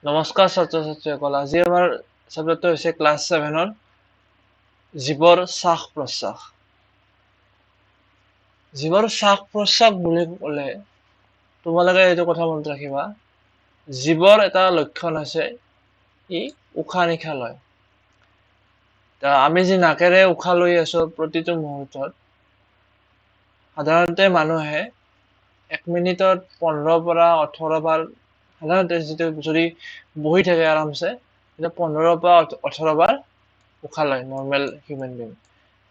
নমস্কাৰ ছাত্ৰ ছাত্ৰীসকল। আজি আমাৰ ছাবজেক্টটো হৈছে ক্লাছ 7ৰ জীৱৰ শ্বাস প্ৰশ্বাস। জীৱৰ শ্বাস প্ৰশ্বাস বুলি ক'লে তোমালোকে এইটো কথা মনত ৰাখিবা, জীৱৰ এটা লক্ষণ আছে ই উশাহ নিশাহ লয়। আমি যি নাকেৰে উশাহ লৈ আছো প্ৰতিটো মুহূৰ্তত, সাধাৰণতে মানুহে 1 মিনিটত 15 পৰা 18 বাৰ, সাধাৰণতে যিটো যদি বহি থাকে আৰামছে 15 পৰা 18 বাৰ উশাহ লয় নৰ্মেল হিউমেন বিং।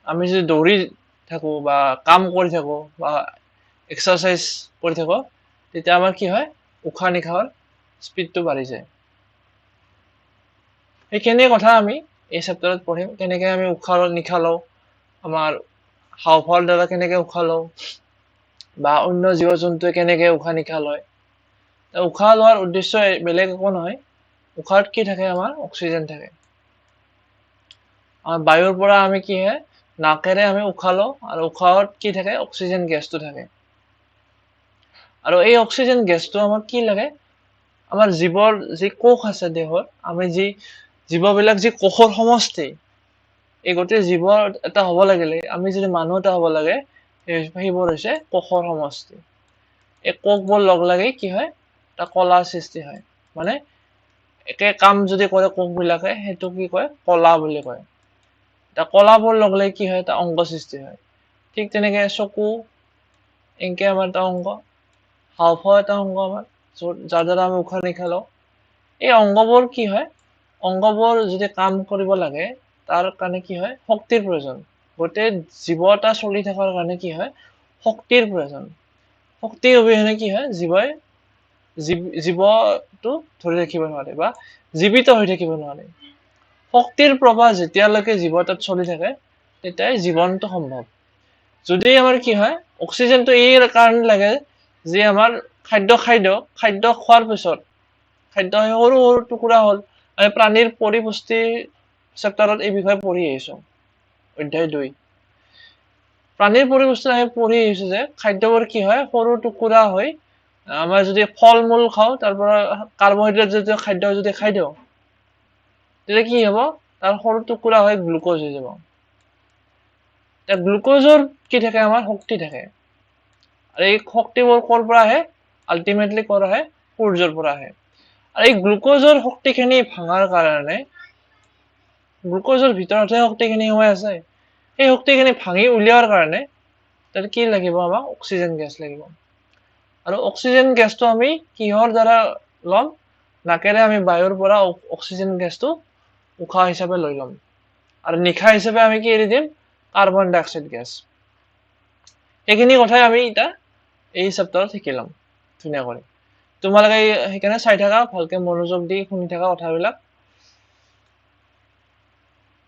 আমি যদি দৌৰি থাকো বা কাম কৰি থাকো বা এক্সাৰসাইজ কৰি থাকো তেতিয়া আমাৰ কি হয়, উশাহ নিশাহৰ স্পীডটো বাঢ়ি যায়। সেইখিনি কথা আমি এই চেপ্টাৰত পঢ়িম, কেনেকৈ আমি উশাহ নিশাহ লওঁ, আমাৰ হাওঁফাওৰ দ্বাৰা কেনেকৈ উশাহ লওঁ বা অন্য জীৱ জন্তুৱে কেনেকৈ উশাহ নিশাহ লয়। উশাহ লোৱাৰ উদ্দেশ্য বেলেগ একো নহয়, উশাহত কি থাকে, আমাৰ অক্সিজেন থাকে। বায়ুৰ পৰা আমি কি হয়, নাকেৰে আমি উশাহ লওঁ আৰু উশাহত কি থাকে, অক্সিজেন গেছটো থাকে। আৰু এই অক্সিজেন গেছটো আমাক কি লাগে, আমাৰ জীৱৰ যি কোষ আছে দেহত, আমি যি জীৱবিলাক যি কোষৰ সমষ্টি, এই গোটেই জীৱৰ এটা হ'ব লাগিলে, আমি যদি মানুহ এটা হ'ব লাগে, সেইবোৰ হৈছে কোষৰ সমষ্টি। এই কোষবোৰ লগ লাগি কি হয়, এটা কলাৰ সৃষ্টি হয়। মানে একে কাম যদি কৰে কোষবিলাকে, সেইটো কি কয়, কলা বুলি কয়। এটা কলাবোৰ লগ লাগি কি হয়, এটা অংগ সৃষ্টি হয়। ঠিক তেনেকে চকু এনেকে আমাৰ এটা অংগ, হাওঁফাও এটা অংগ আমাৰ, যাৰ দ্বাৰা আমি উশাহ নিশাহ লওঁ। এই অংগবোৰ কি হয়, অংগবোৰ যদি কাম কৰিব লাগে, তাৰ কাৰণে কি হয়, শক্তিৰ প্ৰয়োজন। গোটেই জীৱ এটা চলি থকাৰ কাৰণে কি হয়, শক্তিৰ প্ৰয়োজন। শক্তিৰ অবিহনে কি হয়, জীৱটো ধৰি ৰাখিব নোৱাৰে বা জীৱিত হৈ থাকিব নোৱাৰে। শক্তিৰ প্ৰবাহ যেতিয়ালৈকে জীৱ এটাত চলি থাকে, তেতিয়াই জীৱনটো সম্ভৱ। যদি আমাৰ কি হয়, অক্সিজেনটো এই কাৰণে লাগে যে আমাৰ খাদ্য খোৱাৰ পিছত, খাদ্য সৰু সৰু টুকুৰা হ'ল। আমি প্ৰাণীৰ পৰিপুষ্টি চেপ্টাৰত এই বিষয়ে পঢ়ি আহিছো, অধ্যায় 2। প্ৰাণীৰ পৰিপুষ্টি আমি পঢ়ি আহিছো যে খাদ্যবোৰ কি হয়, সৰু টুকুৰা হৈ, আমাৰ যদি ফল মূল খাওঁ, তাৰ পৰা কাৰ্বহাইড্ৰেট জাতীয় খাদ্য যদি খাই দিওঁ, তেতিয়া কি হ'ব, তাৰ সৰু টুকুৰা হৈ গ্লুক'জ হৈ যাব। গ্লুক'জৰ কি থাকে, আমাৰ শক্তি থাকে। আৰু এই শক্তিবোৰ ক'ৰ পৰা আহে, আল্টিমেটলি ক'ৰ আহে, সূৰ্যৰ পৰা আহে। আৰু এই গ্লুক'জৰ শক্তিখিনি ভাঙাৰ কাৰণে, গ্লুক'জৰ ভিতৰতহে শক্তিখিনি সোমাই আছে, সেই শক্তিখিনি ভাঙি উলিওৱাৰ কাৰণে তাত কি লাগিব, আমাক অক্সিজেন গেছ লাগিব। আৰু অক্সিজেন গেছটো আমি কিহৰ দ্বাৰা ল'ম, নাকেৰে আমি বায়ুৰ পৰা অক্সিজেন গেছটো উশাহ হিচাপে লৈ ল'ম। আৰু নিশাহ হিচাপে আমি কি এৰি দিম, কাৰ্বন ডাই অক্সাইড গেছ। সেইখিনি কথাই আমি এতিয়া এই চেপ্টাৰত শিকি ল'ম ধুনীয়া কৰি। তোমালোকে সেইকাৰণে চাই থাকা, ভালকে মনোযোগ দি শুনি থাকা, কথাবিলাক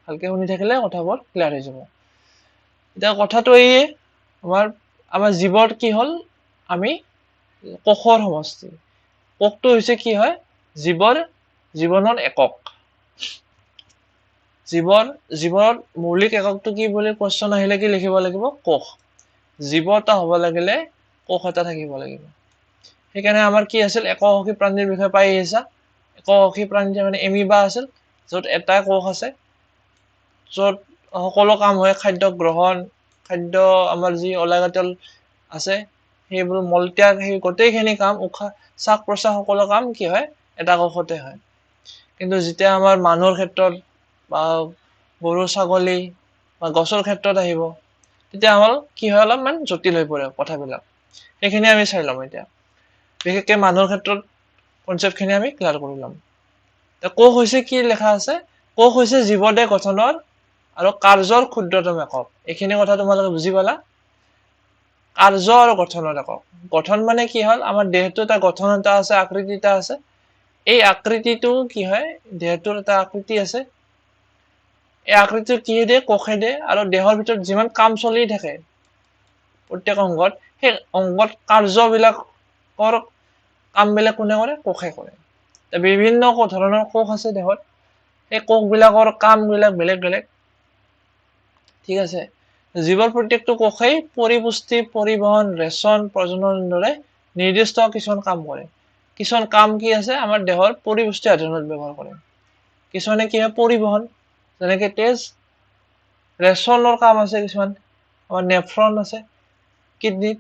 ভালকে শুনি থাকিলে কথাবোৰ ক্লিয়াৰ হৈ যাব। এতিয়া কথাটো এইয়ে, আমাৰ জীৱৰ কি হ'ল, আমি কোষৰ সমষ্টি। কোষটো হৈছে কি হয়, জীৱনৰ একক। জীৱৰ মৌলিক এককটো কি বুলি কোৱেশ্চন আহিলে কি লিখিব লাগিব, কোষ। জীৱ এটা হ'ব লাগিলে কোষ এটা থাকিব লাগিব। সেইকাৰণে আমাৰ কি আছিল, এককোষী প্ৰাণীৰ বিষয়ে পাই আহিছা। এককোষী প্ৰাণী মানে এমিবা আছিল, য'ত এটা কোষ আছে, য'ত সকলো কাম হয়, খাদ্য গ্ৰহণ, খাদ্য আমাৰ যি অলাগতিয়াল আছে সেইবোৰ মলত্যাগ, সেই গোটেইখিনি কাম, উশাহ শ্বাস প্ৰশ্বাস সকলো কাম কি হয়, এটা কোষতে হয়। কিন্তু যেতিয়া আমাৰ মানুহৰ ক্ষেত্ৰত বা গৰু ছাগলী বা গছৰ ক্ষেত্ৰত আহিব, তেতিয়া আমাৰ কি হয়, অলপমান জটিল হৈ পৰে কথাবিলাক। সেইখিনি আমি চাই ল'ম এতিয়া। বিশেষকে মানুহৰ ক্ষেত্ৰত কনচেপ্টখিনি আমি ক্লিয়াৰ কৰি ল'ম। কোষ হৈছে কি লেখা আছে, কোষ হৈছে জীৱদেহ গঠনৰ আৰু কাৰ্যৰ ক্ষুদ্ৰতম একক। এইখিনি কথা তোমালোকে বুজি পালা। কাৰ্য আৰু গঠনৰ একক। গঠন মানে কি হ'ল, আমাৰ দেহটো এটা গঠন এটা আছে, আকৃতি এটা আছে। এই আকৃতিটো কি হয়, দেহটোৰ এটা আকৃতি আছে, এই আকৃতিটো কি দিয়ে, কোষে দিয়ে। আৰু দেহৰ ভিতৰত যিমান কাম চলি থাকে প্ৰত্যেক অংগত, সেই অংগত কাৰ্যবিলাকৰ কামবিলাক কোনে কৰে, কোষে কৰে। বিভিন্ন ধৰণৰ কোষ আছে দেহত, সেই কোষবিলাকৰ কামবিলাক বেলেগ বেলেগ, ঠিক আছে। জীৱৰ প্ৰত্যেকটো কোষেই পৰিপুষ্টি, পৰিবহন, ৰেচন, প্ৰজননৰ দৰে নিৰ্দিষ্ট কিছুমান কাম কৰে। কিছুমান কাম কি আছে আমাৰ দেহৰ পৰিপুষ্টি সাধনত ব্যৱহাৰ কৰে কিছুমানে কি হয় পৰিবহন যেনেকৈ তেজ ৰেচনৰ কাম আছে কিছুমান আমাৰ নেফ্ৰন আছে কিডনিত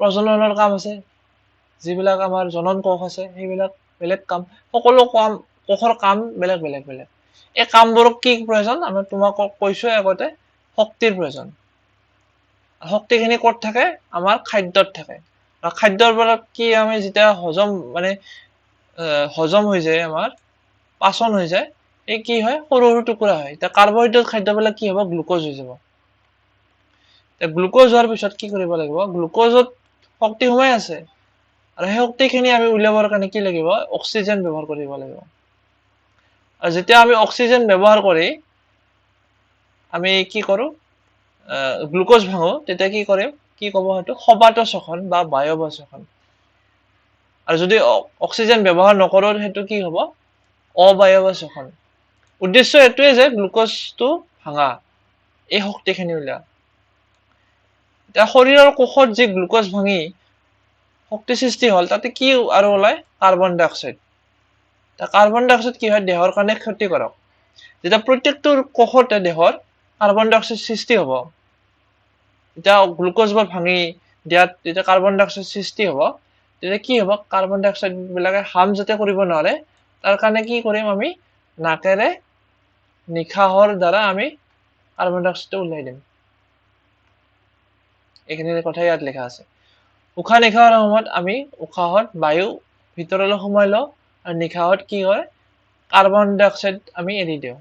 প্ৰজননৰ কাম আছে যিবিলাক আমাৰ জনন কোষ আছে সেইবিলাক বেলেগ কাম সকলো কাম কোষৰ কাম বেলেগ বেলেগ বেলেগ এই কামবোৰক কি প্ৰয়োজন আমি তোমাক কৈছো আগতে শক্তিৰ প্ৰয়োজন শক্তিখিনি ক'ত থাকে আমাৰ খাদ্যত থাকে আৰু খাদ্যৰ পৰা কি আমি যেতিয়া হজম মানে হজম হৈ যায় আমাৰ পাচন হৈ যায় এই কি হয় সৰু সৰু টুকুৰা হয় এতিয়া কাৰ্বহাইড্ৰেট খাদ্যবিলাক কি হ'ব গ্লুকোজ হৈ যাব গ্লুকোজ হোৱাৰ পিছত কি কৰিব লাগিব গ্লুকোজত শক্তি সোমাই আছে আৰু সেই শক্তিখিনি আমি উলিয়াবৰ কাৰণে কি লাগিব অক্সিজেন ব্যৱহাৰ কৰিব লাগিব আৰু যেতিয়া আমি অক্সিজেন ব্যৱহাৰ কৰি আমি কি কৰো গ্লুকোজ ভাঙো তেতিয়া কি কৰিম কি ক'ব হয়তো সবাত শ্বসন বা বায়বীয় শ্বসন আৰু যদি অক্সিজেন ব্যৱহাৰ নকৰো সেইটো কি হ'ব অবায়বীয় শ্বসন উদ্দেশ্য এটোৱে যে গ্লুকোজটো ভাঙা এই শক্তিখিনি উলিয়া এতিয়া শৰীৰৰ কোষত যি গ্লুকোজ ভাঙি শক্তি সৃষ্টি হল তাতে কি আৰু ওলাই কাৰ্বন ডাই অক্সাইড কাৰ্বন ডাই অক্সাইড কি হয় দেহৰ কাৰণে ক্ষতিকাৰক যেতিয়া প্ৰত্যেকটো কোষতে দেহৰ কাৰ্বন ডাই অক্সাইড সৃষ্টি হ'ব এতিয়া গ্লুকোজবোৰ ভাঙি দিয়াত যেতিয়া কাৰ্বন ডাই অক্সাইড সৃষ্টি হ'ব তেতিয়া কি হ'ব কাৰ্বন ডাই অক্সাইড বিলাকে হাৰ্ম যাতে কৰিব নোৱাৰে তাৰ কাৰণে কি কৰিম আমি নাকেৰে নিখাহৰ দ্বাৰা আমি কাৰ্বন ডাই অক্সাইডটো উলিয়াই দিম এইখিনি কথা ইয়াত লিখা আছে উশাহ নিশাহৰ সময়ত আমি উশাহত বায়ু ভিতৰলৈ সোমাই লওঁ আৰু নিশাহত কি হয় কাৰ্বন ডাই অক্সাইড আমি এৰি দিওঁ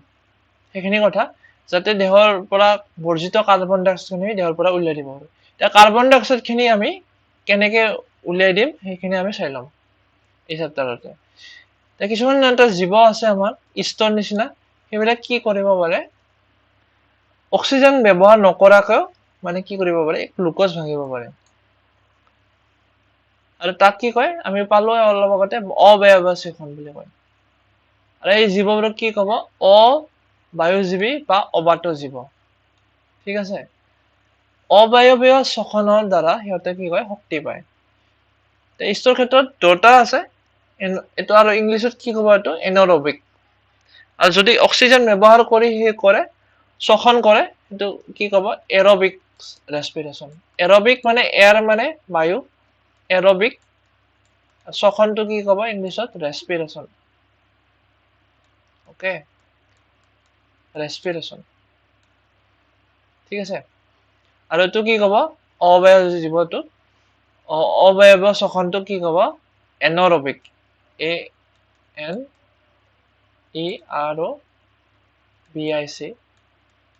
সেইখিনি কথা যাতে দেহৰ পৰা বৰ্জিত কাৰ্বন ডাই অক্সাইডখিনি দেহৰ পৰা উলিয়াই দিব পাৰো এতিয়া কাৰ্বন ডাই অক্সাইডখিনি আমি কেনেকৈ উলিয়াই দিম সেইখিনি আমি চাই ল'ম এই চেপ্টাৰতে এতিয়া কিছুমান এটা জীৱ আছে আমাৰ ইষ্টৰ নিচিনা সেইবিলাক কি কৰিব পাৰে অক্সিজেন ব্যৱহাৰ নকৰাকৈ মানে কি কৰিব পাৰে গ্লুকোজ ভাঙিব পাৰে আৰু তাক কি কয় আমি পালো অলপ আগতে অবায়বীয় শ্বসন বুলি কয় আৰু এই জীৱবোৰক কি ক'ব অবায়ুজীৱী বা অবাত জীৱ ঠিক আছে অবায়বীয় শ্বসনৰ দ্বাৰা সিহঁতে কি কয় শক্তি পায় ইষ্টৰ ক্ষেত্ৰত দুটা আছে এইটো আৰু ইংলিছত কি ক'ব এইটো এনৰবিক আৰু যদি অক্সিজেন ব্যৱহাৰ কৰি সি কৰে শ্বসন কৰে সেইটো কি ক'ব এৰবিক ৰেসপিৰেশন এৰবিক মানে এয়াৰ মানে বায়ু এৰবিক শ্বসনটো কি ক'ব ইংলিছত ৰেসপিৰেশন ওকে ৰেসপিৰেশন ঠিক আছে আৰু এইটো কি ক'ব অবায়বীয় জীৱটো অবায়বীয় শ্বসনটো কি ক'ব এনৰবিক ANEROBIC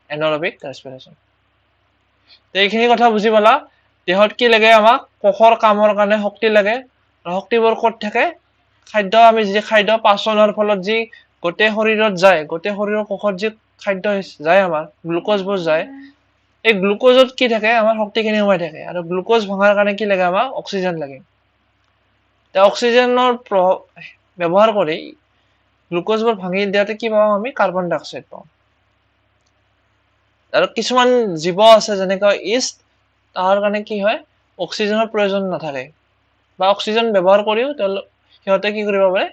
এনৰবিক ৰেসপিৰেশন এইখিনি কথা বুজি পালা দেহত কি লাগে আমাক কোষৰ কামৰ কাৰণে শক্তি লাগে আৰু শক্তিবোৰ ক'ত থাকে খাদ্য আমি যি খাদ্য পাচনৰ ফলত যি গোটেই শৰীৰত যায় গোটেই শৰীৰৰ কোষত যি খাদ্য যায় আমাৰ গ্লুকোজবোৰ যায় এই গ্লুকোজত কি থাকে আমাৰ শক্তিখিনি সোমাই থাকে আৰু গ্লুকোজ ভাঙাৰ কাৰণে কি লাগে আমাক অক্সিজেন লাগে অক্সিজেনৰ ব্যৱহাৰ কৰি গ্লুকোজবোৰ ভাঙি দিয়াতে কি পাওঁ আমি কাৰ্বন ডাই অক্সাইড পাওঁ আৰু কিছুমান জীৱ আছে যেনেকৈ ইষ্ট তাৰ কাৰণে কি হয় অক্সিজেনৰ প্ৰয়োজন নাথাকে বা অক্সিজেন ব্যৱহাৰ কৰিও সিহঁতে কি কৰিব পাৰে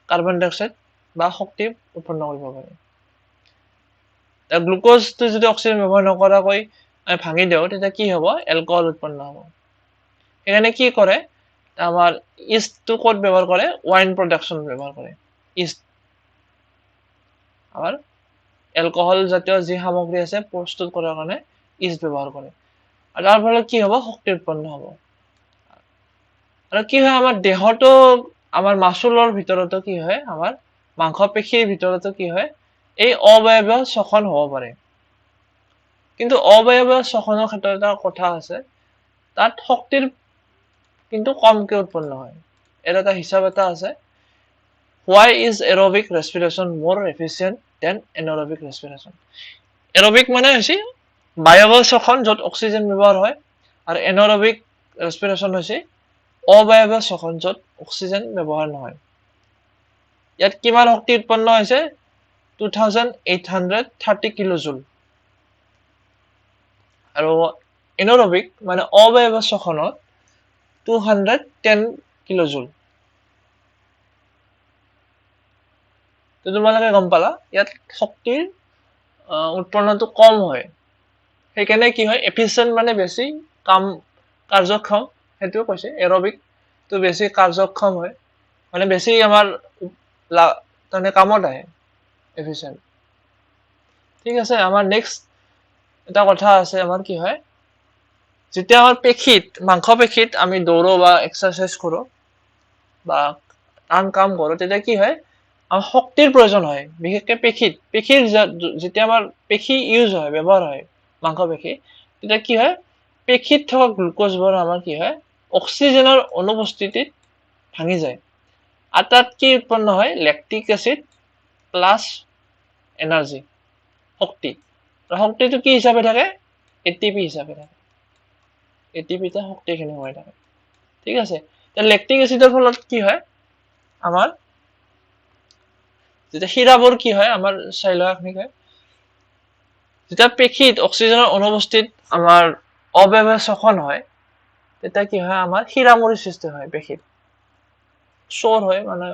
কাৰ্বন ডাই অক্সাইড বা শক্তি উৎপন্ন কৰিব পাৰে গ্লুকোজটো যদি অক্সিজেন ব্যৱহাৰ নকৰাকৈ আমি ভাঙি দিওঁ তেতিয়া কি হ'ব এলকহল উৎপন্ন হ'ব সেইকাৰণে কি কৰে আমাৰ ইষ্টটো ক'ত ব্যৱহাৰ কৰে ওয়াইন প্ৰডাকশন ব্যৱহাৰ কৰে ইষ্ট আমাৰ এলকহল জাতীয় যি সামগ্ৰী আছে প্ৰস্তুত কৰাৰ কাৰণে ইষ্ট ব্যৱহাৰ কৰে আৰু তাৰ ফলত কি হ'ব শক্তি উৎপন্ন হ'ব আৰু কি হয় আমাৰ দেহটো আমাৰ মাসুলৰ ভিতৰতো কি হয় আমাৰ মাংসপেশীৰ ভিতৰতো কি হয় এই অবায়বীয় শ্বসন হ'ব পাৰে কিন্তু অবায়বীয় শ্বসনৰ ক্ষেত্ৰত এটা কথা আছে তাত শক্তিৰ কিন্তু কমকে উৎপন্ন হয় এটা হিসাব এটা আছে why is aerobic respiration more efficient than anaerobic respiration aerobic মানে হৈছে বায়বীয় শ্বসন য'ত অক্সিজেন ব্যৱহাৰ হয় আৰু anaerobic respiration হৈছে অবায়বীয় শ্বসন য'ত অক্সিজেন ব্যৱহাৰ নহয় ইয়াত কিমান শক্তি উৎপন্ন হৈছে 2830 কিলোজুল আৰু anaerobic মানে অবায়বীয় শ্বসনত 210 কিলোজুল তো তোমালোকে গম পালা ইয়াত শক্তিৰ উৎপন্নটো কম হয় সেইকাৰণে কি হয় এফিচিয়েন্ট মানে বেছি কাম কাৰ্যক্ষম সেইটো কৈছে এৰবিক তো বেছি কাৰ্যক্ষম হয় মানে বেছি আমাৰ মানে কামত আহে এফিচিয়েন্ট ঠিক আছে আমাৰ নেক্সট এটা কথা আছে আমাৰ কি হয় যেতিয়া আমাৰ পেশীত মাংস পেশীত আমি দৌৰো বা এক্সাৰসাইজ কৰো বা আন কাম কৰো তেতিয়া কি হয় আমাৰ শক্তিৰ প্ৰয়োজন হয় বিশেষকৈ পেশীৰ যেতিয়া আমাৰ পেশী ইউজ হয় ব্যৱহাৰ হয় মাংস পেশী তেতিয়া কি হয় পেশীত থকা গ্লুকোজবোৰ আমাৰ কি হয় অক্সিজেনৰ অনুপস্থিতিত ভাঙি যায় আৰু তাত কি উৎপন্ন হয় লেক্টিক এসিড প্লাছ এনাৰ্জি শক্তি শক্তিটো কি হিচাপে থাকে এটিপি হিচাপে থাকে এটিপিতে শক্তিখিনি হৈ থাকে ঠিক আছে লেক্টিক এসিডৰ ফলত কি হয় আমাৰ যেতিয়া শিৰাবোৰ কি হয় আমাৰ চাইলোৱাখিনি হয় যেতিয়া পেশীত অক্সিজেনৰ অনুপস্থিত আমাৰ অব্যৱহৃত শ্বসন হয় তেতিয়া কি হয় আমাৰ শিৰামুৰিৰ সৃষ্টি হয় পেশীত চোৰ হয় মানে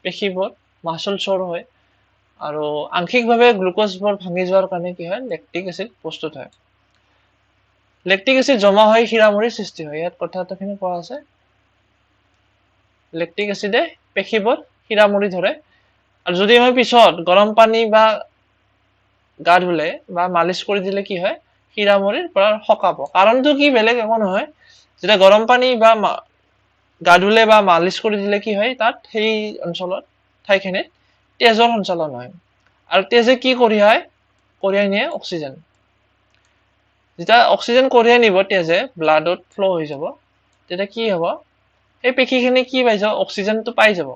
পেশীবোৰ মাসল চোৰ হয় আৰু আংশিকভাৱে গ্লুকোজবোৰ ভাঙি যোৱাৰ কাৰণে কি হয় লেক্টিক এসিড প্ৰস্তুত হয় লেক্টিক এসিড জমা হৈ শিৰামুৰিৰ সৃষ্টি হয় ইয়াত কথাখিনি কোৱা আছে লেক্টিক এসিডে পেশীবোৰ শিৰামুৰি ধৰে আৰু যদি আমি পিছত গৰম পানী বা গা ধুলে বা মালিশ কৰি দিলে কি হয় শিৰামুৰিৰ পৰা সকাব কাৰণটো কি বেলেগ একো নহয় যেতিয়া গৰম পানী বা গা ধুলে বা মালিশ কৰি দিলে কি হয় তাত সেই অঞ্চলত ঠাইখিনিত তেজৰ সঞ্চালন হয় আৰু তেজে কি কঢ়িয়াই নিয়ে অক্সিজেন যেতিয়া অক্সিজেন কঢ়িয়াই নিব তেজে ব্লাডত ফ্লো হৈ যাব তেতিয়া কি হ'ব সেই পেশীখিনি কি পাই যাব অক্সিজেনটো পাই যাব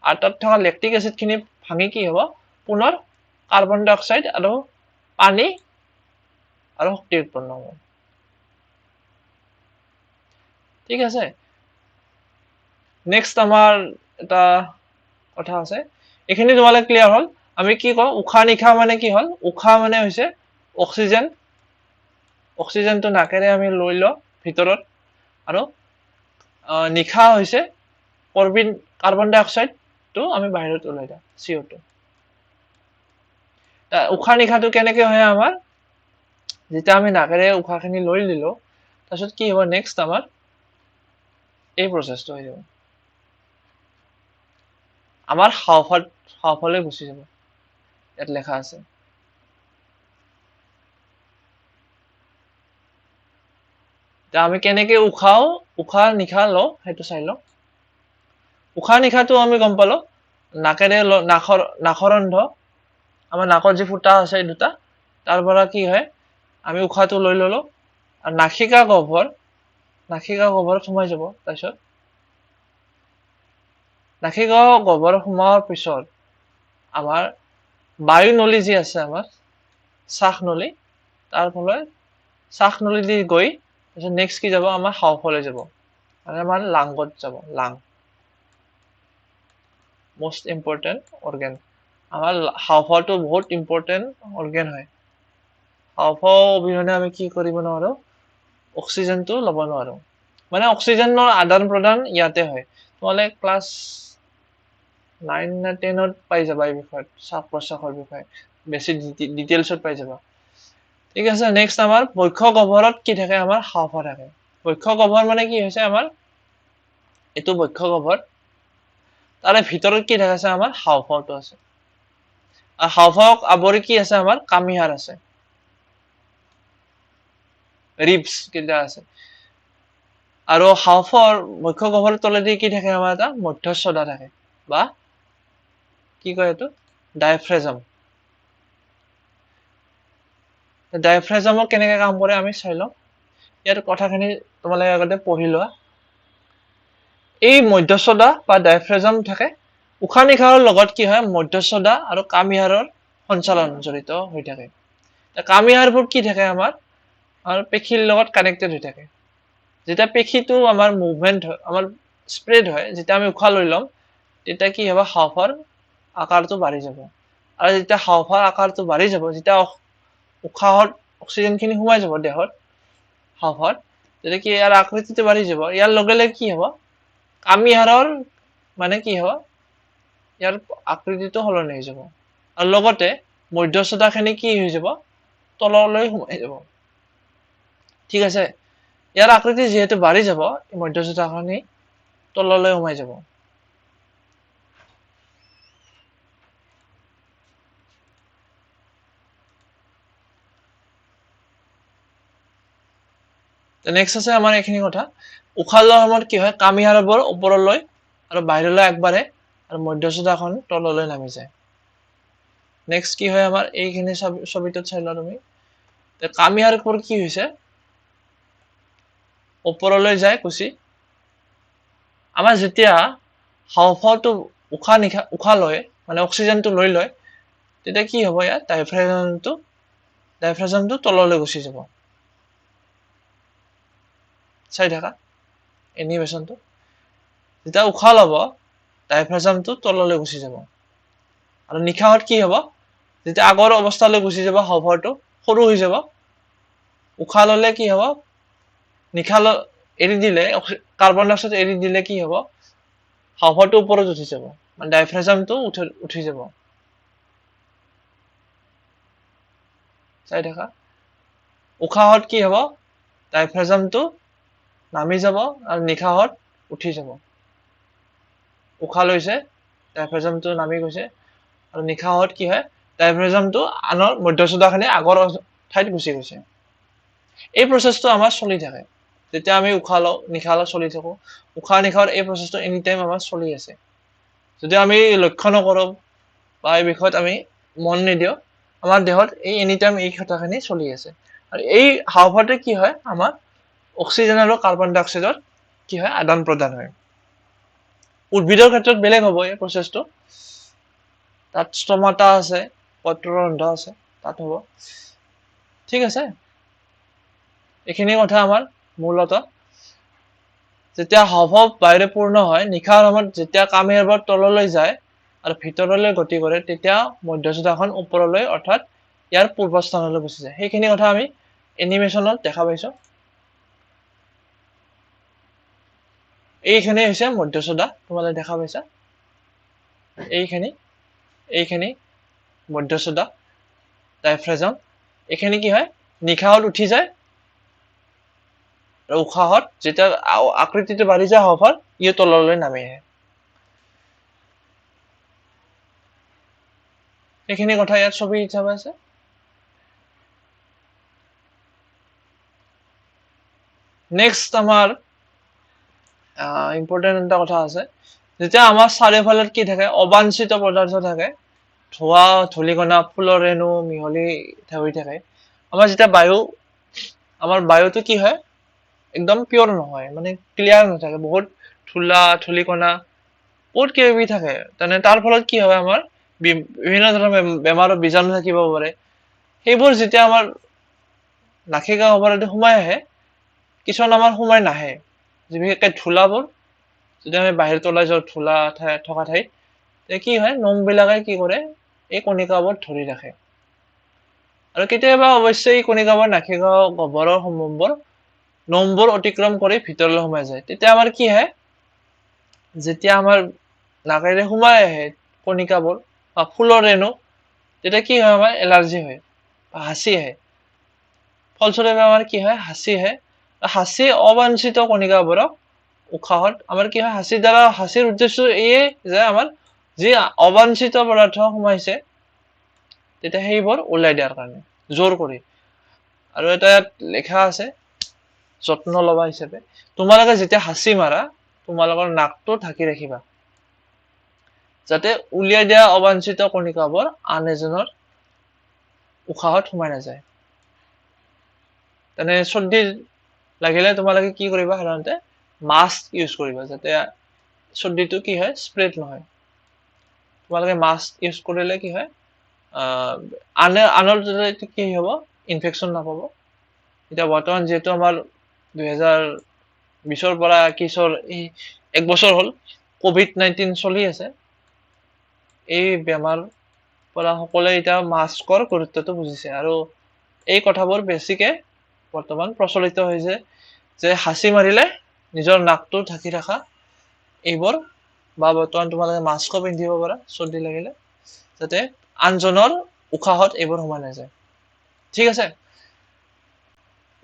আৰু তাত থকা লেক্টিক এসিডখিনি ভাঙি কি হ'ব পুনৰ কাৰ্বন ডাই অক্সাইড আৰু পানী আৰু শক্তি উৎপন্ন হ'ব ঠিক আছে নেক্সট আমাৰ এটা কথা আছে এখিনি তোমালে ক্লিয়াৰ হল আমি কি কওঁ উশাহ নিশাহ মানে কি হল উশাহ মানে হৈছে অক্সিজেনটো নাকেৰে আমি লৈ লওঁ ভিতৰত আৰু নিশাহ হৈছে কাৰ্বন ডাই অক্সাইডটো আমি বাহিৰত ওলাই দিওঁ CO2 উশাহ নিশাহটো কেনেকৈ হয় আমাৰ যেতিয়া আমি নাকেৰে উশাহখিনি লৈ লিলো তাৰপিছত কি হ'ব নেক্সট আমাৰ এই প্ৰচেছটো হৈ যাব আমাৰ হাওফালে গুচি যাব ইয়াত লেখা আছে আমি কেনেকে উশাহ নিশাহ লওঁ সেইটো চাই লওঁ উশাহ নিশাহটো আমি গম পালো নাকেৰে নাখৰন্ধ আমাৰ নাকৰ যে ফুটা আছে দুটা তাৰ পৰা কি হয় আমি উশাহটো লৈ ললো আৰু নাসিকা গহ্বৰত সোমাই যাব তাৰপিছত নাসিকা গহ্বৰত সোমোৱাৰ পিছত আমাৰ বায়ু নলী যি আছে আমাৰ শ্বাস নলী তাৰ ফলত শ্বাস নলী দি গৈ তাৰপিছত নেক্সট কি যাব আমাৰ হাওফালে যাব আৰু আমাৰ লাংগত যাব লাং most important organ আমাৰ হাওফাওটো বহুত ইম্পৰ্টেন্ট অৰ্গেন হয় হাওফাও অবিহনে আমি কি কৰিব নোৱাৰো অক্সিজেনটো ল'ব নোৱাৰো মানে অক্সিজেনৰ আদান প্ৰদান ইয়াতে হয় তোমালে ক্লাছ 9 না 10 পাই যাবা এই বিষয়ত শ্বাস প্ৰশ্বাসৰ বিষয়ে বেছি ডিটেইলছত পাই যাবা ঠিক আছে নেক্সট আমাৰ বক্ষ গহ্বৰত কি থাকে আমাৰ হাওফাও থাকে বক্ষ গহ্বৰ মানে কি হৈছে আমাৰ এটো বক্ষ গহ্বৰ তাৰে ভিতৰত কি থাকে আছে আমাৰ হাওফাওটো আছে আৰু হাওফাওক আবৰি কি আছে আমাৰ কামিহাৰ আছে ৰিবস কিটা আছে আৰু হাওফাওৰ বক্ষ গহ্বৰৰ তলেদি কি থাকে আমাৰ এটা মধ্যস্থতা থাকে বা কি কয় এটো ডায়াফ্ৰাজামৰ কেনেকৈ কাম কৰে আমি চাই লওঁ ইয়াৰ কথাখিনি তোমালোকে আগতে পঢ়ি লোৱা এই মধ্যস্থতা বা ডায়াফ্ৰাজাম থাকে উশাহ নিশাহৰ লগত কি হয় মধ্যস্থতা আৰু কামিহাৰৰ সঞ্চালন জড়িত হৈ থাকে কামিহাৰবোৰ কি থাকে আমাৰ পেশীৰ লগত কানেক্টেড হৈ থাকে যেতিয়া পেশীটো আমাৰ মুভমেন্ট হয় আমাৰ স্প্ৰেড হয় যেতিয়া আমি উশাহ লৈ লম তেতিয়া কি হ'ব হাওফাওৰ আকাৰটো বাঢ়ি যাব আৰু যেতিয়া হাওফাওৰ আকাৰটো বাঢ়ি যাব যেতিয়া উশাহত অক্সিজেনখিনি সোমাই যাব দেহত হাওফাওত তেতিয়া কি ইয়াৰ আকৃতিটো বাঢ়ি যাব ইয়াৰ লগে লগে কি হ'ব কামিহাৰৰ মানে কি হ'ব ইয়াৰ আকৃতিটো সলনি হৈ যাব আৰু লগতে মধ্যস্থতাখিনি কি হৈ যাব তললৈ সোমাই যাব ঠিক আছে ইয়াৰ আকৃতি যেহেতু বাঢ়ি যাব মধ্যস্থতাখিনি তললৈ সোমাই যাব নেক্সট আছে আমাৰ এইখিনি কথা উশাহ লোৱাৰ সময়ত কি হয় কামিহাড়বোৰ ওপৰলৈ আৰু বাহিৰলৈ একবাৰে আৰু মধ্যস্থতাখন তললৈ নামি যায় নেক্সট কি হয় আমাৰ এইখিনি ছবিটোত চাই লোৱা তুমি কামিহাড়বোৰ কি হৈছে ওপৰলৈ যায় কুচি আমাৰ যেতিয়া হাওঁফাওঁটো উশাহ লয় মানে অক্সিজেনটো লৈ লয় তেতিয়া কি হ'ব ইয়াত ডায়াফ্ৰামটো তললৈ গুচি যাব চাই থাকা এনিমেশনটো যেতিয়া উশাহ ল'ব ডায়াফ্ৰামটো তললৈ গুচি যাব আৰু নিশাহত কি হ'ব যেতিয়া আগৰ অৱস্থালৈ গুচি যাব হাওঁফাওঁটো সৰু হৈ যাব উশাহ ল'লে কি হ'ব নিশাহ এৰি দিলে কাৰ্বন ডাই অক্সাইড এৰি দিলে কি হ'ব হাওঁফাওঁটো ওপৰত উঠি যাব মানে ডায়াফ্ৰামটো উঠি যাব চাই থাকা উশাহত কি হ'ব ডায়াফ্ৰামটো নামি যাব আৰু নিশাহত উঠি যাব উশাহ লৈছে ডায়াফ্ৰামটো নামি গৈছে আৰু নিশাহত কি হয় ডায়াফ্ৰামটো আনৰ মধ্যস্থতাখিনি আগৰ ঠাইত গুচি গৈছে এই প্ৰচেছটো আমাৰ চলি থাকে যেতিয়া আমি উশাহ লওঁ নিশাহ লওঁ চলি থাকো উশাহ নিশাহৰ এই প্ৰচেছটো এনি টাইম আমাৰ চলি আছে যদি আমি লক্ষ্য নকৰোঁ বা এই বিষয়ত আমি মন নিদিওঁ আমাৰ দেহত এই এনি টাইম এই কথাখিনি চলি আছে আৰু এই হাওঁফাওঁতে কি হয় আমাৰ অক্সিজেন আৰু কাৰ্বন ডাই অক্সাইডৰ কি হয় আদান প্ৰদান হয় উদ্ভিদৰ ক্ষেত্ৰত বেলেগ হ'ব এই প্ৰচেছটো তাত ষ্টমাটা আছে পত্ৰৰন্ধ্ৰ আছে তাত হ'ব ঠিক আছে এইখিনি কথা আমাৰ মূলতঃ যেতিয়া হাওঁফাওঁ বায়ুৰে পূৰ্ণ হয় নিশাৰ সময়ত যেতিয়া কামিহাড়বোৰ তললৈ যায় আৰু ভিতৰলৈ গতি কৰে তেতিয়া মধ্যস্থতাখন ওপৰলৈ অৰ্থাৎ ইয়াৰ পূৰ্বস্থানলৈ গুচি যায় সেইখিনি কথা আমি এনিমেশনত দেখা পাইছো এইখিনি হৈছে মধ্যস্থতা তোমালোকে দেখা পাইছা এইখিনি মধ্যস্থতা ডায়াফ্ৰাম এইখিনি কি হয় নিশাহত উঠি যায় আৰু উশাহত যেতিয়া আকৃতিটো বাঢ়ি যায় হাওঁফাওঁৰ ই তললৈ নামি আহে এইখিনি কথা ইয়াত ছবি হিচাপে আছে নেক্সট আমাৰ ইম্পৰ্টেণ্ট এটা কথা আছে যেতিয়া আমাৰ চাৰিওফালে কি থাকে অবাঞ্ছিত পদাৰ্থ থাকে ধোঁৱা ধূলিকণা ফুলৰ ৰেণু মিহলি হৈ থাকে আমাৰ যেতিয়া আমাৰ বায়ুটো কি হয় একদম পিয়ৰ নহয় মানে ক্লিয়াৰ নাথাকে বহুত ধূলা ধূলিকণা বহুত কিবা থাকে তেনে তাৰ ফলত কি হয় আমাৰ বিভিন্ন ধৰণৰ বেমাৰৰ বীজাণু থাকিব পাৰে সেইবোৰ যেতিয়া আমাৰ নাখিকা অৱৰতে সোমাই আহে কিছুমান আমাৰ সোমাই নাহে বিশেষকৈ ধূলাবোৰ যদি আমি বাহিৰত ওলাই যাওঁ ধূলা থকা ঠাইত কি হয় নোমবিলাকে কি কৰে এই কণিকাবোৰ ধৰি ৰাখে আৰু কেতিয়াবা অৱশ্যে এই কণিকাবোৰ নাখিকা গহ্বৰৰ সমূহবোৰ নোমবোৰ অতিক্ৰম কৰি ভিতৰলৈ সোমাই যায় তেতিয়া আমাৰ কি হয় যেতিয়া আমাৰ নাকেৰে সোমাই আহে কণিকাবোৰ বা ফুলৰ ৰেণু তেতিয়া কি হয় আমাৰ এলাৰ্জি হয় বা হাঁচি আহে ফলস্বৰূপে আমাৰ কি হয় হাঁচি আহে হাঁচি অবাঞ্ছিত কণিকাবোৰক উশাহত আমাৰ কি হয় হাঁচিৰ উদ্দেশ্য এয়ে যে আমাৰ যি অবাঞ্ছিত পদাৰ্থ সোমাইছে তেতিয়া সেইবোৰ ওলাই দিয়াৰ কাৰণে জোৰ কৰি আৰু এটা ইয়াত লেখা আছে যত্ন লবা হিচাপে তোমালোকে যেতিয়া হাঁচি মাৰা তোমালোকৰ নাকটো ঢাকি ৰাখিবা যাতে উলিয়াই দিয়া অবাঞ্ছিত কণিকাবোৰ আন এজনৰ উশাহত সোমাই নাযায় তেনে চৰ্দি লাগিলে তোমালোকে কি কৰিবা সাধাৰণতে মাস্ক ইউজ কৰিবা যাতে চৰ্দিটো কি হয় স্প্ৰেড নহয় তোমালোকে মাস্ক ইউজ কৰিলে কি হয় আনৰ কি হ'ব ইনফেকশ্যন নাপাব এতিয়া বৰ্তমান যেহেতু আমাৰ 2020ৰ পৰা এক বছৰ হ'ল COVID-19 চলি আছে এই বেমাৰ পৰা সকলোৱে এতিয়া মাস্কৰ গুৰুত্বটো বুজিছে আৰু এই কথাবোৰ বেছিকে বৰ্তমান প্ৰচলিত হৈছে যে হাঁচি মাৰিলে নিজৰ নাকটো ঢাকি ৰাখা এইবোৰ বা বৰ্তমান তোমালোকে মাস্কো পিন্ধিব পাৰা চৰ্দি লাগিলে, যাতে আনজনৰ উশাহত এইবোৰ সোমাই নাযায়। ঠিক আছে,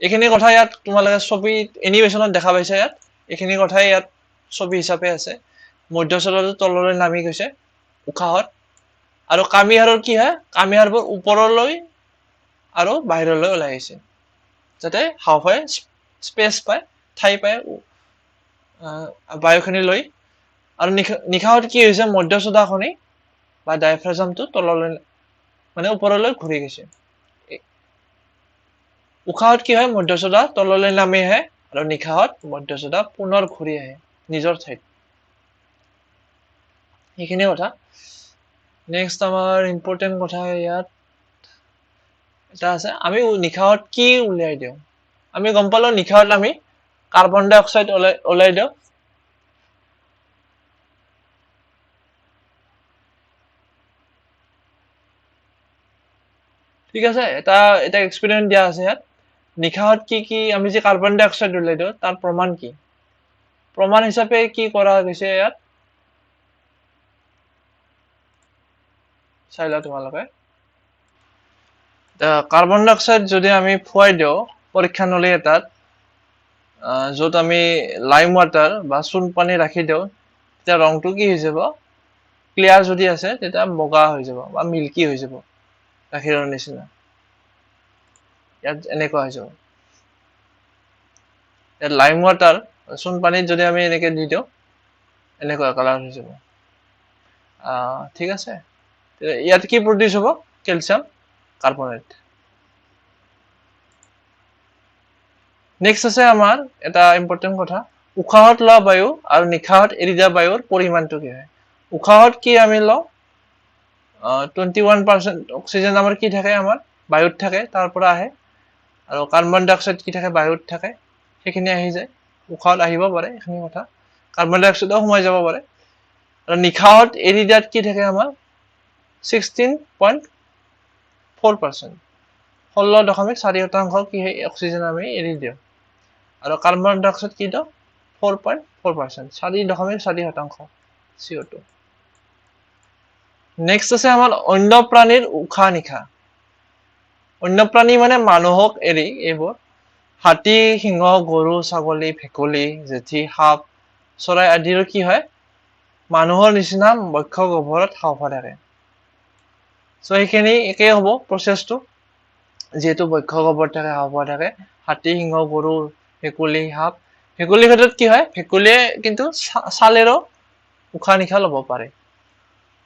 এইখিনি কথা ইয়াত তোমালোকে ছবি এনিমেশ্যনত দেখা পাইছে। ইয়াত এইখিনি কথাই ইয়াত ছবি হিচাপে আছে। মধ্যস্থতাটো তললৈ নামি গৈছে উশাহত, আৰু কামিহাৰৰ কি হয়, কামিহাৰবোৰ ওপৰলৈ আৰু বাহিৰলৈ ওলাই আহিছে, যাতে হাওঁফাওঁয়ে স্পেচ পায়, ঠাই পায় বায়ুখিনি লৈ। আৰু নিশাহত কি হৈছে, মধ্যস্থতাখনি বা ডায়াফ্ৰামটো তললৈ মানে ওপৰলৈ ঘূৰি গৈছে। উশাহত কি হয়, মধ্যস্থতা তললৈ নামি আহে, আৰু নিশাহত মধ্যস্থতা পুনৰ ঘূৰি আহে নিজৰ ঠাইত। সেইখিনি কথা। নেক্সট আমাৰ ইম্পৰ্টেণ্ট কথা ইয়াত এটা আছে, আমি নিশাহত কি উলিয়াই দিওঁ। আমি গম পালো নিশাহত আমি কাৰ্বন ডাই অক্সাইড ওলাই দিওঁ। ঠিক আছে, এটা এক্সপেৰিমেণ্ট দিয়া আছে ইয়াত। নিশাহত কি আমি যে কাৰ্বন ডাই অক্সাইড ওলাই দিওঁ, তাৰ প্ৰমাণ কি? প্ৰমাণ হিচাপে কি কৰা গৈছে ইয়াত চাই লোৱা তোমালোকে। কাৰ্বন ডাই অক্সাইড যদি আমি ফুৱাই দিওঁ পৰীক্ষানলী এটাত, য'ত আমি লাইম ৱাটাৰ বা চূণ পানী ৰাখি দিওঁ, তেতিয়া ৰংটো কি হৈ যাব, ক্লিয়াৰ যদি আছে তেতিয়া বগা হৈ যাব বা মিল্কি হৈ যাব, গাখীৰৰ নিচিনা। ইয়াত এনেকুৱা হৈ যাব। ইয়াত লাইম ৱাটাৰ চূণ পানীত যদি আমি এনেকে দি দিওঁ, এনেকুৱা কালাৰ হৈ যাব। ঠিক আছে, ইয়াত কি প্ৰডিউচ হ'ব, কেলছিয়াম কাৰ্বনেট। নেক্সট আছে আমাৰ এটা ইম্পৰ্টেণ্ট কথা, উশাহত লোৱা বায়ু আৰু নিশাহত এৰি দিয়া বায়ুৰ পৰিমাণটো কি হয়। উশাহত কি আমি লওঁ, 21% অক্সিজেন আমাৰ কি থাকে, আমাৰ বায়ুত থাকে, তাৰ পৰা আহে। আৰু কাৰ্বন ডাই অক্সাইড কি থাকে, বায়ুত থাকে, সেইখিনি আহি যায়। উশাহত আহিব পাৰে, এইখিনি কথা। কাৰ্বন ডাই অক্সাইডো সোমাই যাব পাৰে। আৰু নিশাহত এৰি দিয়াত কি থাকে, আমাৰ 16.4%, 16.4% কি হয়, অক্সিজেন আমি এৰি দিওঁ। আৰু কাৰ্বন ডাই অক্সাইড কি দিওঁ, 4.4%, 4.4% CO2। নেক্সট আছে আমাৰ অন্য প্ৰাণীৰ উশাহ নিশাহ। অন্য প্ৰাণী মানে মানুহক এৰি এইবোৰ হাতী, সিংহ, গৰু, ছাগলী, ভেকুলী, জেঠী, সাপ, চৰাই আদিৰো কি হয়, মানুহৰ নিচিনা বক্ষ গহ্বৰত হাওঁফাওঁ থাকে। চ' সেইখিনি একেই হ'ব প্ৰচেছটো, যিহেতু বক্ষ গহ্বৰত থাকে, হাওঁফাওঁ থাকে। হাতী, সিংহ, গৰু, ভেকুলী, সাপ। ভেকুলীৰ ক্ষেত্ৰত কি হয়, ভেকুলীয়ে কিন্তু ছালেৰেও উশাহ নিশাহ ল'ব পাৰে।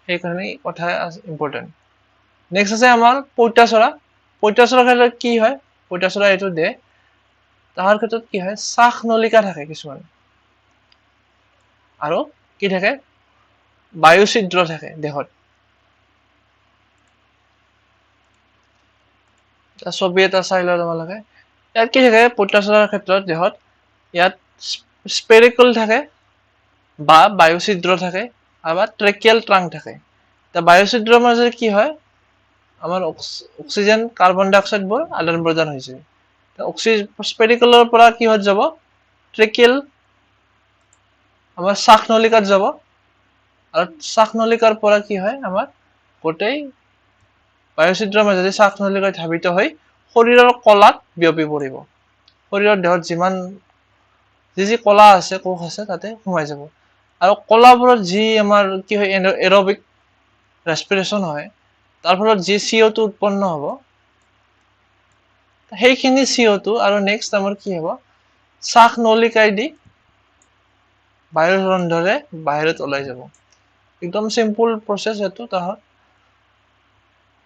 সেইকাৰণে কথা ইম্পৰ্টেণ্ট। নেক্সট আছে আমাৰ পঁইতাচোৰা। পঁইতাচোৰাৰ ক্ষেত্ৰত কি হয়, পঁইতাচোৰা এইটো দে, তাৰ ক্ষেত্ৰত কি হয়, শ্বাস নলিকা থাকে কিছুমান, আৰু কি থাকে, বায়ু ছিদ্ৰ থাকে দেহত। ছবি এটা চাই লোৱা তোমালোকে। ইয়াত কি থাকে, পঁইতাচোৰাৰ ক্ষেত্ৰত দেহত, ইয়াত স্পেৰিকল থাকে বা বায়ু ছিদ্ৰ থাকে, বা ট্ৰেকিয়েল ট্ৰাংক থাকে। বায়ু ছিদ্ৰৰ মাজত কি হয়, আমাৰ অক্সিজেন কাৰ্বন ডাই অক্সাইডবোৰ আদান প্ৰদান হৈছে। স্পেৰিকলৰ পৰা কিহত যাব, ট্ৰেকিয়েল আমাৰ শ্বাস নলিকাত যাব, আৰু শ্বাস নলিকাৰ পৰা কি হয়, আমাৰ গোটেই বায়ু ছিদ্ৰৰ মাজেদি শ্বাস নলিকাত ধাবিত হৈ শৰীৰৰ কলাত বিয়পি পৰিব। শৰীৰৰ দেহত যিমান যি কলা আছে, কোষ আছে, তাতে সোমাই যাব। আৰু কলাবোৰত যি আমাৰ কি হয়, এৰবিক ৰেছপিৰেশ্যন হয়, তাৰ ফলত যি CO2 উৎপন্ন হ'ব, সেইখিনি CO2 আৰু নেক্সট আমাৰ কি হ'ব, শ্বাস নলিকাইদি বায়ুৰ ৰন্ধৰে বাহিৰত ওলাই যাব। একদম চিম্পুল প্ৰচেছ এইটো তাহাত।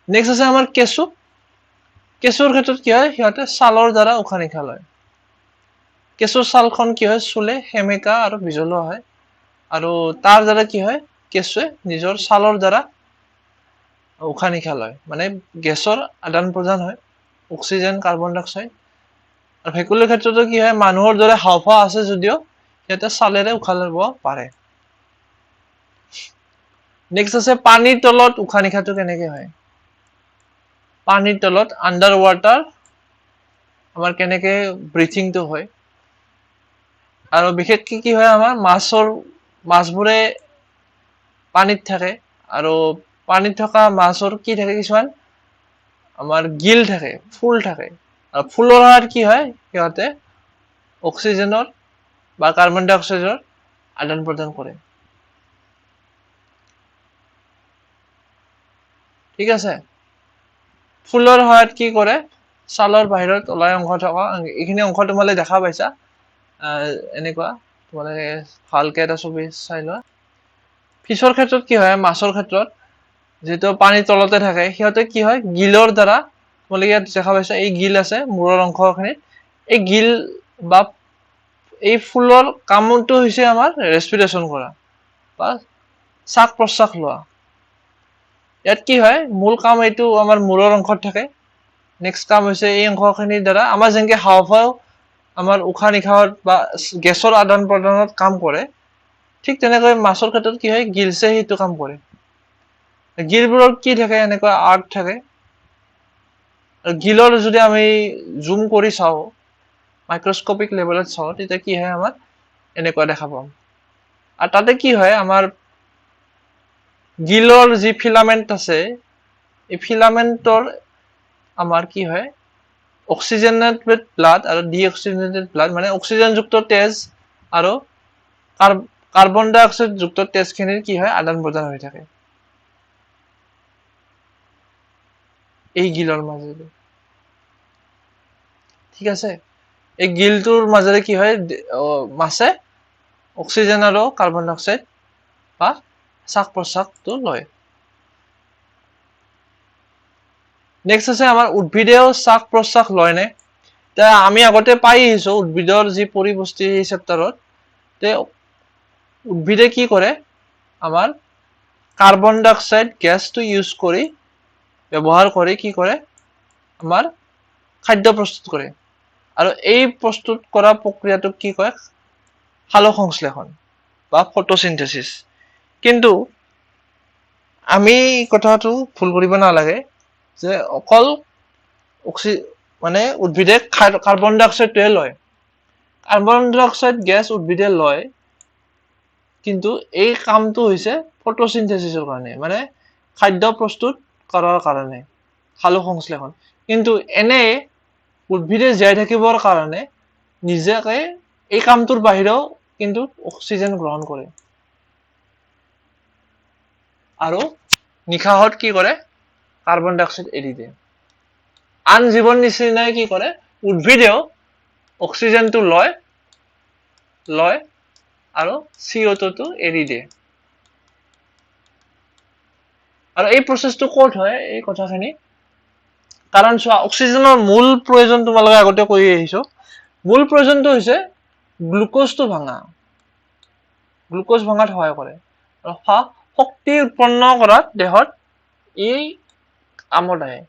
নেক্সট আছে আমাৰ কেঁচু। কেঁচুৰ ক্ষেত্ৰত কি হয়, সিহঁতে ছালৰ দ্বাৰা উশাহ নিশাহ লয়। কেঁচুৰ ছালখন কি হয়, চুলে সেমেকা আৰু বিজলুৱা হয়, আৰু তাৰ দ্বাৰা কি হয়, কেঁচুৱে নিজৰ ছালৰ দ্বাৰা উশাহ নিশাহ লয়, মানে গেছৰ আদান প্ৰদান হয়, অক্সিজেন, কাৰ্বন ডাই অক্সাইড। আৰু ভেকুলীৰ ক্ষেত্ৰতো কি হয়, মানুহৰ দৰে হাওঁফাওঁ আছে যদিও সিহঁতে ছালেৰে উশাহ ল'ব পাৰে। নেক্সট আছে পানীৰ তলত উশাহ নিশাহটো কেনেকে হয়। পানীৰ তলত আণ্ডাৰ ৱাটাৰ আমাৰ কেনেকে ব্ৰিথিংটো হয়। আৰু বিশেষকে কি হয়, আমাৰ মাছবোৰে পানীত থাকে আৰু পানীত থকা মাছৰ কি থাকে কিছুমান আমাৰ গিল থাকে ফুল থাকে আৰু ফুলৰ সহায়ত কি হয় সিহঁতে অক্সিজেনৰ বা কাৰ্বন ডাই অক্সাইডৰ আদান প্ৰদান কৰে ঠিক আছে ফুলৰ সহায়ত কি কৰে ছালৰ বাহিৰত ওলাই অংশ থকা এইখিনি অংশ তোমালে দেখা পাইছা এনেকুৱা তোমালোকে ভালকে এটা ছবি চাই লোৱা ফিছৰ ক্ষেত্ৰত কি হয় মাছৰ ক্ষেত্ৰত যেটো পানীৰ তলতে থাকে সিহঁতে কি হয় গিলৰ দ্বাৰা তোমালোকে ইয়াত দেখা পাইছা এই গিল আছে মূৰৰ অংশখিনিত এই গিল বা এই ফুলৰ কামটো হৈছে আমাৰ ৰেসপিৰেশন কৰা বা শ্বাস প্ৰশ্বাস লোৱা ইয়াত কি হয় মূল কাম এইটো আমাৰ মূৰৰ অংশত থাকে নেক্সট কাম হৈছে এই অংশখিনিৰ দ্বাৰা আমাৰ যেনেকে হাওঁফাওঁ আমাৰ উশাহ নিশাহত বা গেছৰ আদান প্ৰদানত কাম কৰে ঠিক তেনেকৈ মাছৰ ক্ষেত্ৰত কি হয় গিলছে সেইটো কাম কৰে গিলবোৰৰ কি থাকে এনেকুৱা আৰ্ট থাকে গিলৰ যদি আমি জুম কৰি চাও মাইক্ৰোস্কোপিক লেভেলত চাও তেতিয়া কি হয় আমাৰ এনেকুৱা দেখা পাম আৰু তাতে কি হয় আমাৰ গিলৰ যি ফিলামেন্ট আছে এই ফিলামেন্টৰ আমাৰ কি হয় অক্সিজেনেটেড ব্লাড আৰু ডিঅক্সিজেনেটেড ব্লাড মানে অক্সিজেনযুক্ত তেজ আৰু কাৰ্বন ডাই অক্সাইড যুক্ত তেজখিনিৰ কি হয় আদান প্ৰদান হৈ থাকে এই গিলৰ মাজেৰে ঠিক আছে এই গিলটোৰ মাজেৰে কি হয় মাছে অক্সিজেন আৰু কাৰ্বন ডাই অক্সাইড বা শ্বাস প্ৰশ্বাসটো লয় নেক্সট আছে আমাৰ উদ্ভিদেও শ্বাস প্ৰশ্বাস লয় নে তা আমি আগতে পাই আহিছো উদ্ভিদৰ যি পৰিপুষ্টি চেপ্টাৰত তে উদ্ভিদে কি কৰে আমাৰ কাৰ্বন ডাই অক্সাইড গ্যাসটো ইউজ কৰি ব্যৱহাৰ কৰি কি কৰে আমাৰ খাদ্য প্ৰস্তুত কৰে আৰু এই প্ৰস্তুত কৰা প্ৰক্ৰিয়াটোক কি কয় সালোকসংশ্লেষণ বা ফটোসিনথেসিস কিন্তু আমি কথাটো ভুল কৰিব নালাগে যে অকল মানে উদ্ভিদে কাৰ্বন ডাই অক্সাইডটোৱে লয় কাৰ্বন ডাই অক্সাইড গেছ উদ্ভিদে লয় কিন্তু এই কামটো হৈছে ফটোসিনথেসিসৰ কাৰণে মানে খাদ্য প্ৰস্তুত কৰাৰ কাৰণে সালোকসংশ্লেষণ কিন্তু এনে উদ্ভিদে জীয়াই থাকিবৰ কাৰণে নিজকে এই কামটোৰ বাহিৰেও কিন্তু অক্সিজেন গ্ৰহণ কৰে আৰু নিশাহত কি কৰে কাৰ্বন ডাই অক্সাইড এৰি দিয়ে আন জীৱন নিচিনাই কি কৰে উদ্ভিদেও অক্সিজেনটো লয় আৰু CO2 টো এৰি দিয়ে আৰু এই প্ৰসেসটো ক'ত হয় এই কথাখিনি কাৰণ চোৱা অক্সিজেনৰ মূল প্ৰয়োজন তোমালোকে আগতে কৈ আহিছো মূল প্ৰয়োজনটো হৈছে গ্লুকোজটো ভাঙা গ্লুকোজ ভাঙাত সহায় কৰে আৰু শক্তি উৎপন্ন কৰাত দেহত এই কামত আহে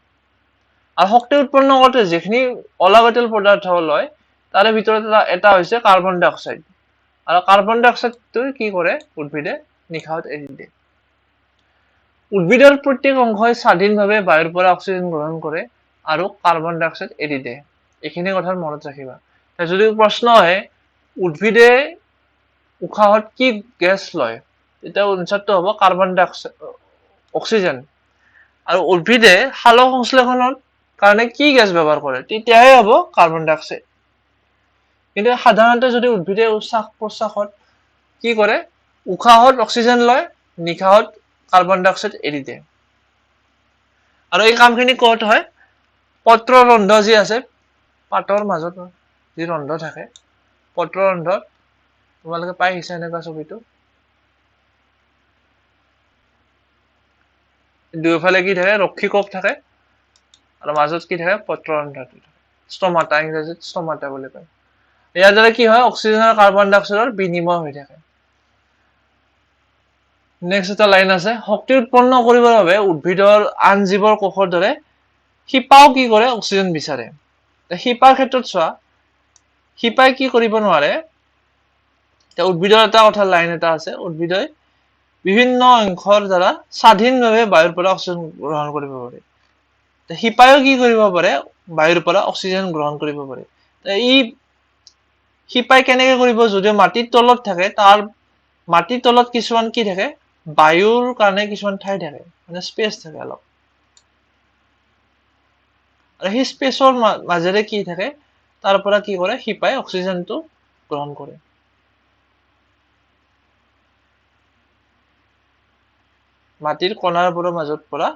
আৰু শক্তি উৎপন্ন কৰোতে যেখিনি অলাগতিয়াল পদাৰ্থ লয় তাৰে ভিতৰত এটা হৈছে কাৰ্বন ডাই অক্সাইড আৰু কাৰ্বন ডাই অক্সাইডটো কি কৰে উদ্ভিদে নিশাহত এৰি দিয়ে উদ্ভিদৰ প্ৰত্যেক অংশই স্বাধীনভাৱে বায়ুৰ পৰা অক্সিজেন গ্ৰহণ কৰে আৰু কাৰ্বন ডাই অক্সাইড এৰি দিয়ে এইখিনি কথা মনত ৰাখিবা যদি প্ৰশ্ন আহে উদ্ভিদে উশাহত কি গেছ লয় তেতিয়া আনসাৰটো হ'ব কাৰ্বন ডাই অক্সাইড অক্সিজেন আৰু উদ্ভিদে সালোকসংশ্লেষণৰ কাৰণে কি গেছ ব্যৱহাৰ কৰে তেতিয়াহে হ'ব কাৰ্বন ডাই অক্সাইড কিন্তু সাধাৰণতে যদি উদ্ভিদে শ্বাস প্ৰশ্বাসত কি কৰে উশাহত অক্সিজেন লয় নিশাহত কাৰ্বন ডাই অক্সাইড এৰি দিয়ে আৰু এই কামখিনি ক'ত হয় পত্ৰৰন্ধ্ৰ যি আছে পাতৰ মাজত যি ৰন্ধ্ৰ থাকে পত্ৰৰন্ধ্ৰত তোমালোকে পাই আহিছা এনেকুৱা ছবিটো দুয়োফালে কি থাকে ৰক্ষীকক থাকে আৰু মাজত কি থাকে পত্ৰৰন্ধ্ৰটো ষ্টমাটা ইংৰাজীত ষ্টমাটা বুলি কয় ইয়াৰ দ্বাৰা কি হয় অক্সিজেন আৰু কাৰ্বন ডাই অক্সাইডৰ বিনিময় হৈ থাকে নেক্সট এটা লাইন আছে শক্তি উৎপন্ন কৰিবৰ বাবে উদ্ভিদৰ আন জীৱৰ কোষৰ দৰে শিপাও কি কৰে অক্সিজেন বিচাৰে শিপাৰ ক্ষেত্ৰত চোৱা শিপাই কি কৰিব নোৱাৰে উদ্ভিদৰ এটা কথা লাইন এটা আছে উদ্ভিদই বিভিন্ন অংশৰ দ্বাৰা স্বাধীনভাৱে বায়ুৰ পৰা অক্সিজেন গ্ৰহণ কৰিব পাৰে শিপাইও কি কৰিব পাৰে বায়ুৰ পৰা অক্সিজেন গ্ৰহণ কৰিব পাৰে ই শিপাই কেনেকৈ কৰিব যদিও মাটিৰ তলত থাকে তাৰ মাটিৰ তলত কিছুমান কি থাকে বায়ুৰ কাৰণে কিছুমান ঠাই থাকে, মানে স্পেচ থাকে অলপ, আৰু সেই স্পেচৰ মাজেৰে কি থাকে, তাৰ পৰা কি কৰে, শিপাই অক্সিজেনটো গ্ৰহণ কৰে। মাটিৰ কণাবোৰৰ মাজত পৰা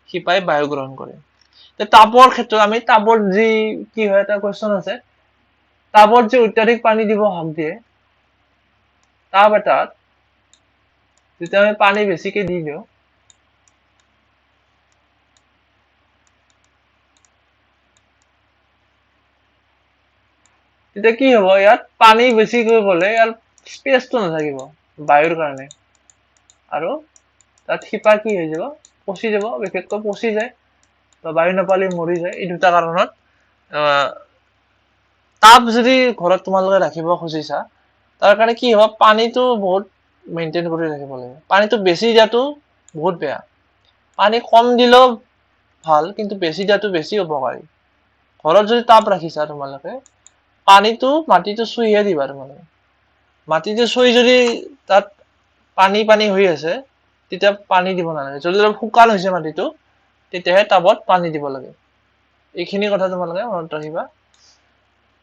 শিপাই বায়ু গ্ৰহণ কৰে। তাপৰ ক্ষেত্ৰত আমি তাপৰ যি কি হয়, এটা কুৱেশ্যন আছে, তাপত যে অত্যাধিক পানী দিব হাক দিয়ে, তাপ এটাত যেতিয়া আমি পানী বেছিকে দি দিওঁ, তেতিয়া কি হ'ব, ইয়াত পানী বেছিকৈ গ'লে ইয়াৰ স্পেচটো নাথাকিব বায়ুৰ কাৰণে, আৰু তাত শিপা কি হৈ যাব, পচি যাব, বিশেষকৈ পচি যায়, বা বায়ু নাপালে মৰি যায়। এই দুটা কাৰণত তাপ যদি ঘৰত তোমালোকে ৰাখিব খুজিছা, তাৰ কাৰণে কি হ'ব, পানীটো বহুত মেইনটেইন কৰি ৰাখিব লাগিব। পানীটো বেছি দিয়াটো বহুত বেয়া, পানী কম দিলেও ভাল, কিন্তু বেছি দিয়াটো বেছি উপকাৰী। ঘৰত যদি তাপ ৰাখিছা তোমালোকে, পানীটো মাটিটো চুইহে দিবা তোমালোকে। মাটিটো চুই যদি তাত পানী পানী হৈ আছে, তেতিয়া পানী দিব নালাগে। যদি অলপ শুকান হৈছে মাটিটো, তেতিয়াহে টাবত পানী দিব লাগে। এইখিনি কথা তোমালোকে মনত ৰাখিবা।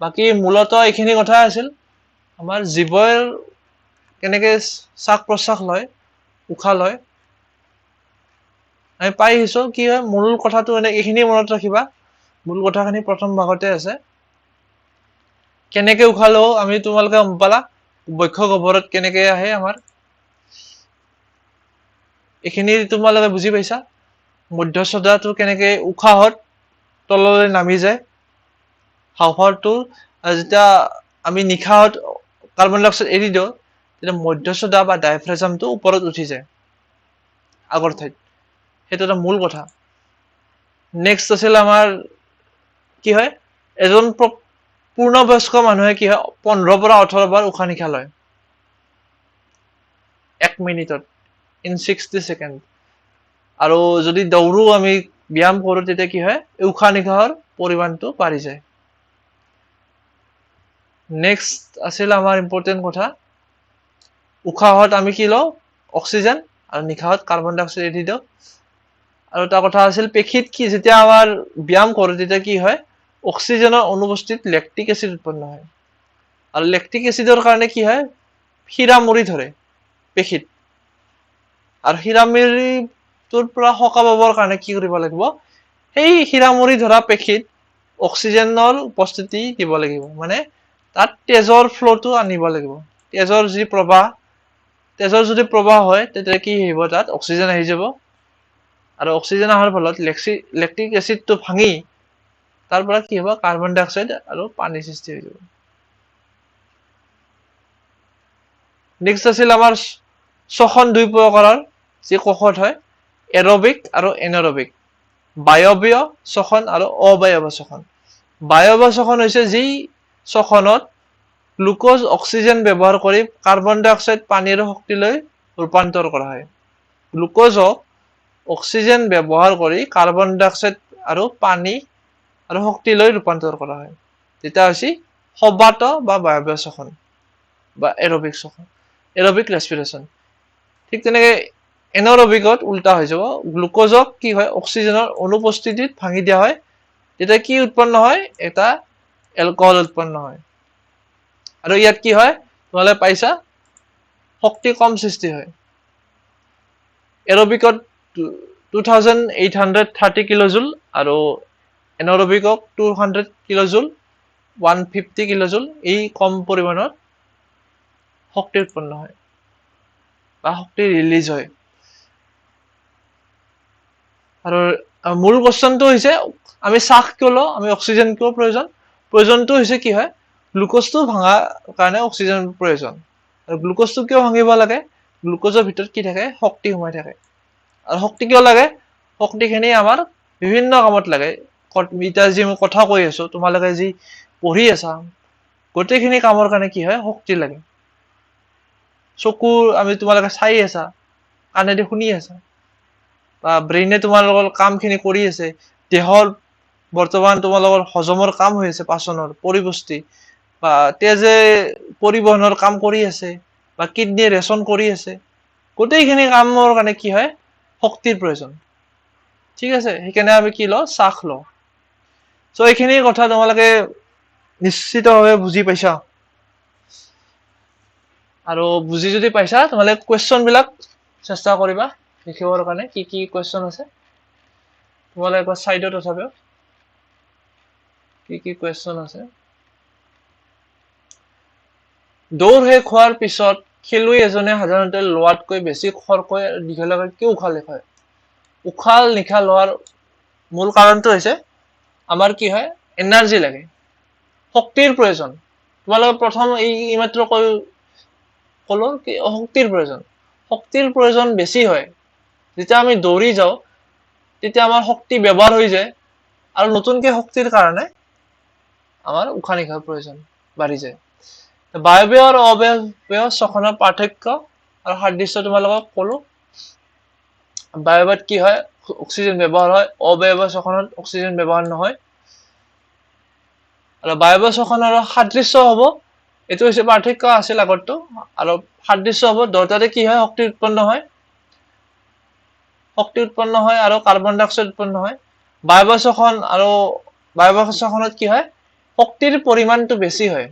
বাকী মূলত এইখিনি কথা আছিল, আমাৰ জীৱই কেনেকে শ্বাস প্ৰশ্বাস লয়, উশাহ লয়, আমি পাই আহিছো। কি হয়, মূল কথাটো এইখিনি মনত ৰাখিবা। মূল কথাখিনি প্ৰথম ভাগতে আছে। কেনেকে উশাহ লওঁ আমি, তোমালোকে গম পালা, বক্ষ গহ্বৰত কেনেকে আহে আমাৰ, এইখিনি তোমালোকে বুজি পাইছা। মধ্যস্থতাটো কেনেকে উশাহত তললৈ নামি যায়, হাঁওফাঁওটো যেতিয়া আমি নিশাহত কাৰ্বন ডাই অক্সাইড এৰি দিওঁ, তেতিয়া মধ্যস্থতা বা ডায়ফ্ৰাজামটো ওপৰত উঠি যায় আগৰ ঠাইত। সেইটো এটা মূল কথা। নেক্সট আছিল আমাৰ কি হয়, এজন পূৰ্ণবয়স্ক মানুহে কি হয়, 15 পৰা 18 বাৰ উশাহ নিশাহ লয় 1 মিনিটত, ইন 60 ছেকেণ্ড। আৰু যদি দৌৰো, আমি ব্যায়াম কৰো, তেতিয়া কি হয়, উশাহ নিশাহৰ পৰিমাণটো বাঢ়ি যায়। নেক্সট আছিল আমাৰ ইম্পৰ্টেণ্ট কথা, উশাহত আমি কি লওঁ, অক্সিজেন, আৰু নিশাহত কাৰ্বন ডাই অক্সাইড এৰি দিওঁ। আৰু এটা কথা আছিল, পেশীত কি যেতিয়া আমাৰ ব্যায়াম কৰো, তেতিয়া কি হয়, অক্সিজেনৰ অনুপস্থিতিত লেক্টিক এচিড উৎপন্ন হয়। আৰু লেক্টিক এচিডৰ কাৰণে কি হয়, শিৰা মৰি ধৰে পেশীত। আৰু শিৰামৰিটোৰ পৰা সকাহ পাবৰ কাৰণে কি কৰিব লাগিব, সেই শিৰামৰি ধৰা পেশীত অক্সিজেনৰ উপস্থিতি দিব লাগিব। মানে তাত তেজৰ ফ্ল'টো আনিব লাগিব। তেজৰ যি প্ৰবাহ, তেজৰ যদি প্ৰবাহ হয়, তেতিয়া কি আহিব, তাত অক্সিজেন আহি যাব। আৰু অক্সিজেন অহাৰ ফলত লেক্টিক এচিডটো ভাঙি তাৰ পৰা কি হ'ব, কাৰ্বন ডাই অক্সাইড আৰু পানীৰ সৃষ্টি হৈ যাব। নেক্সট আছিল আমাৰ শ্বসন 2 প্ৰকাৰৰ, যি কোষত হয়, এৰবিক আৰু এনৰবিক। বায়বীয় শ্বসন আৰু অবায়বীয় শ্বসন। বায়বীয় শ্বসন হৈছে যি শ্বসনত গ্লুকোজ অক্সিজেন ব্যৱহাৰ কৰি কাৰ্বন ডাই অক্সাইড পানীৰ শক্তিলৈ ৰূপান্তৰ কৰা হয়। গ্লুকোজক অক্সিজেন ব্যৱহাৰ কৰি কাৰ্বন ডাই অক্সাইড আৰু পানী আৰু শক্তিলৈ ৰূপান্তৰ কৰা হয়, তেতিয়া হৈছে সবাত বা বায়বীয় শ্বসন বা এৰবিক শ্বসন, এৰবিক ৰেস্পিৰেশ্যন। ঠিক তেনেকে এনৰবিকত উল্টা হৈ যাব, গ্লুকোজক কি হয়, অক্সিজেনৰ অনুপস্থিতিত ভাঙি দিয়া হয়, তেতিয়া কি উৎপন্ন হয়, এটা এলকহল উৎপন্ন হয়। আৰু ইয়াত কি হয়, তোমালোকে পাইছা, শক্তি কম সৃষ্টি হয়। এৰবিকত 2830 কিলোজুল আৰু এনৰবিকক 200 কিলোজুল, 150 কিলোজুল, এই কম পৰিমাণত শক্তি উৎপন্ন হয় বা শক্তি ৰিলিজ হয়। আৰু মূল কোৱেশ্যনটো হৈছে, আমি শ্বাস কিয় লওঁ, আমি অক্সিজেন কিয় প্ৰয়োজন, প্ৰয়োজনটো হৈছে কি হয়, গ্লুকোজটো ভাঙাৰ কাৰণে অক্সিজেন প্ৰয়োজন। আৰু গ্লুকোজটো কিয় ভাঙিব লাগে, গ্লুকোজৰ ভিতৰত কি থাকে, শক্তি সোমাই থাকে। আৰু শক্তি কিয় লাগে, শক্তিখিনি আমাৰ বিভিন্ন কামত লাগে। এতিয়া যি মই কথা কৈ আছো, তোমালোকে যি পঢ়ি আছা, গোটেইখিনি কামৰ কাৰণে কি হয়, শক্তি লাগে। চকুৰ আমি তোমালোকে চাই আছা, কাণেদি শুনি আছা, বা ব্ৰেইনে তোমালোকৰ কামখিনি কৰি আছে, দেহৰ বৰ্তমান তোমালোকৰ হজমৰ কাম হৈ আছে, পাচনৰ পৰিপুষ্টি, বা তেজে পৰিবহনৰ কাম কৰি আছে, বা কিডনীয়ে ৰেচন কৰি আছে, গোটেইখিনি কামৰ কাৰণে কি হয় শক্তিৰ প্ৰয়োজন ঠিক আছে সেইকাৰণে আমি কি লওঁ চাখ লওঁ সো এইখিনি কথা তোমালোকে নিশ্চিতভাৱে বুজি পাইছা আৰু বুজি যদি পাইছা তোমালোকে কোৱেশ্চন বিলাক চেষ্টা কৰিবা লিখিবৰ কাৰণে কি কোৱেশ্চন আছে তোমালোকে একবাৰ সাইডত উঠাবা কি কোৱেশ্চন আছে দৌৰ শেষ হোৱাৰ পিছত খেলুৱৈ এজনে সাধাৰণতে লোৱাতকৈ বেছি খৰকৈ দীঘলীয়াকৈ কিয় উশাহ নিশাহ লোৱাৰ মূল কাৰণটো হৈছে আমাৰ কি হয় এনাৰ্জি লাগে শক্তিৰ প্ৰয়োজন তোমালোকে প্ৰথম এই মাত্ৰ কলো কি শক্তিৰ প্ৰয়োজন বেছি হয় যেতিয়া আমি দৌৰি যাওঁ তেতিয়া আমাৰ শক্তি ব্যৱহাৰ হৈ যায় আৰু নতুনকে শক্তিৰ কাৰণে আমাৰ উশাহ নিশাহৰ প্ৰয়োজন বাঢ়ি যায় বায়বীয় আৰু অবায়বীয় শ্বসনৰ পাৰ্থক্য আৰু সাদৃশ্য তোমালোকক কলো বায়বীয়ত কি হয় অক্সিজেন ব্যৱহাৰ হয় অবায়বীয় শ্বসনত অক্সিজেন ব্যৱহাৰ নহয় আৰু বায়বীয় শ্বসন আৰু সাদৃশ্য হ'ব এটো হৈছে পাৰ্থক্য আছিল আগৰটো আৰু সাদৃশ্য হ'ব দুটাতে কি হয় শক্তি উৎপন্ন হয় আৰু কাৰ্বন ডাই অক্সাইড উৎপন্ন হয় বায়বীয় শ্বসন আৰু বায়বীয় শ্বসনত কি হয় শক্তিৰ পৰিমাণটো বেছি হয়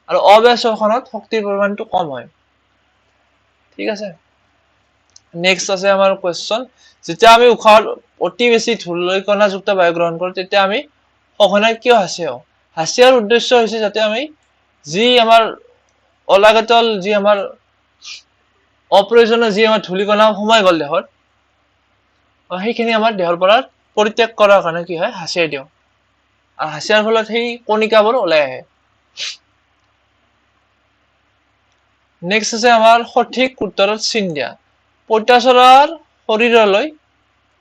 আৰু অবায়বীয় শ্বসনত শক্তিৰ পৰিমাণটো কম হয় ঠিক আছে নেক্সট আছে আমাৰ কোৱেশ্চন যেতিয়া আমি উশাহত অতি বেছি ধূলিকণাযুক্ত বায়ু গ্ৰহণ কৰো তেতিয়া আমি সঘনাই কিয় হাঁচিয়াৰ উদ্দেশ্য হৈছে যাতে আমি যি আমাৰ অলাগতিয়াল যি আমাৰ অপ্ৰয়োজনীয় যি আমাৰ ধূলিকণা সোমাই গ'ল দেহত সেইখিনি আমাৰ দেহৰ পৰা পৰিত্যাগ কৰাৰ কাৰণে কি হয় হাঁচিয়াই দিওঁ আৰু হাঁচিয়াৰ ফলত সেই কণিকাবোৰ ওলাই আহে নেক্সট আছে আমাৰ সঠিক উত্তৰত চিন দিয়া পইতাচোৰাৰ শৰীৰলৈ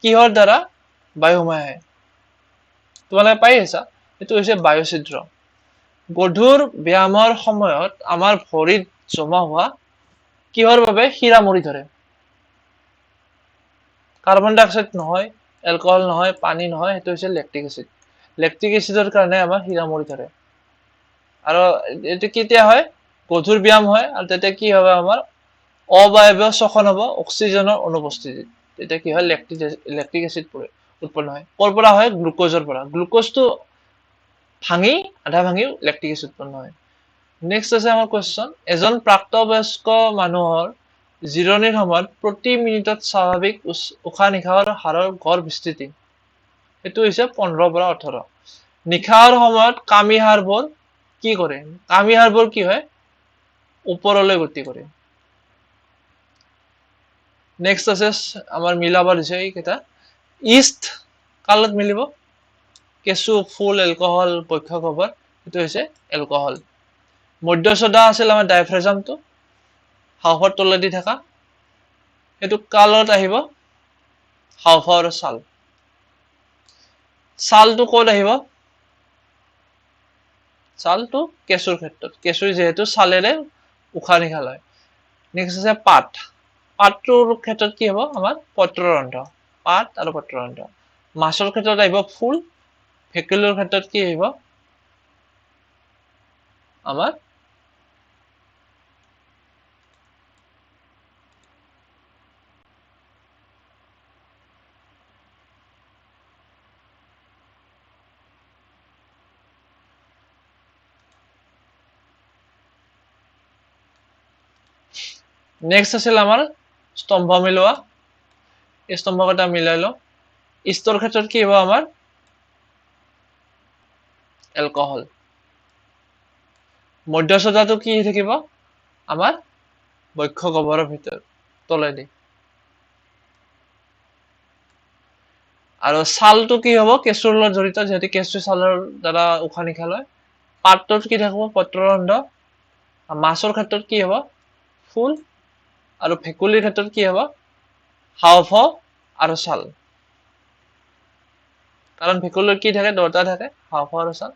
কিহৰ দ্বাৰা বায়ু সোমাই আহে তোমালোকে পাই আছা এইটো হৈছে বায়ু ছিদ্ৰ গধুৰ ব্যায়ামৰ সময়ত আমাৰ ভৰিত জমা হোৱা কিহৰ বাবে শিৰা মৰি ধৰে কাৰ্বন ডাই অক্সাইড নহয় এলকহল নহয় পানী নহয় সেইটো হৈছে লেক্টিক এচিডৰ কাৰণে আমাৰ শিৰা মৰি ধৰে আৰু এটো কেতিয়া হয় গধুৰ ব্যায়াম হয় আৰু তেতিয়া কি হবে আমাৰ অবায়বীয় শ্বসন হ'ব অক্সিজেনৰ অনুপস্থিতিত তেতিয়া কি হয় লেক্টিক এচিড উৎপন্ন হয় কৰ পৰা হয় গ্লুকোজৰ পৰা গ্লুকোজটো ভাঙি আধা ভাঙি লেক্টিক এচিড উৎপন্ন হয় নেক্সট আছে আমাৰ কোৱেশ্চন এজন প্ৰাপ্তবয়স্ক মানুহৰ জিৰণিৰ সময়ত প্ৰতি মিনিটত স্বাভাৱিক উশাহ নিশাহৰ হাৰৰ গড় বিস্তৃতি সেইটো হৈছে 15 পৰা 18 নিশাহৰ সময়ত কামি হাড়বোৰ কি কৰে কামি হাড়বোৰ কি হয় ওপৰলৈ গতি কৰে নেক্সট আছে আমাৰ মিলাব দিছে এইকেইটা ইষ্ট কালত মিলিব কেঁচু ফুল এলকহল পক্ষ খবৰ সেইটো হৈছে এলকহল মধ্য সোডা আছিল আমাৰ ডাইফ্ৰাজামটো হাওফাওৰ তলেদি থকা সেইটো কালত আহিব হাওফাওৰ ছালটো ক'ত আহিব ছালটো কেঁচুৰ ক্ষেত্ৰত কেঁচুৰ যেহেতু ছালেৰে উশাহ নিশাহ লয় নেক্সট আছে পাতটোৰ ক্ষেত্ৰত কি হ'ব আমাৰ পত্ৰৰন্ধ্ৰ পাত আৰু পত্ৰৰন্ধ্ৰ মাছৰ ক্ষেত্ৰত আহিব ফুল ভেকুলীৰ ক্ষেত্ৰত কি আহিব আমাৰ নেক্সট আছিল আমাৰ স্তম্ভ মিলোৱা এই স্তম্ভকেইটা মিলাই লওঁ ইষ্টৰ ক্ষেত্ৰত কি হ'ব আমাৰ এলকহল মধ্য সোডাটো কি থাকিব আমাৰ বক্ষ গহ্বৰৰ ভিতৰত তলেদি আৰু ছালটো কি হ'ব কেঁচুৰ লগত জড়িত যেহেতু কেঁচু ছালৰ দ্বাৰা উশাহ নিশাহ লয় পাতটোত কি থাকিব পত্ৰৰন্ধ্ৰ মাছৰ ক্ষেত্ৰত কি হ'ব ফুল আৰু ভেকুলীৰ ক্ষেত্ৰত কি হ'ব হাওফাও আৰু ছাল কাৰণ ভেকুলীৰ কি থাকে দুটা থাকে হাওফাও আৰু ছাল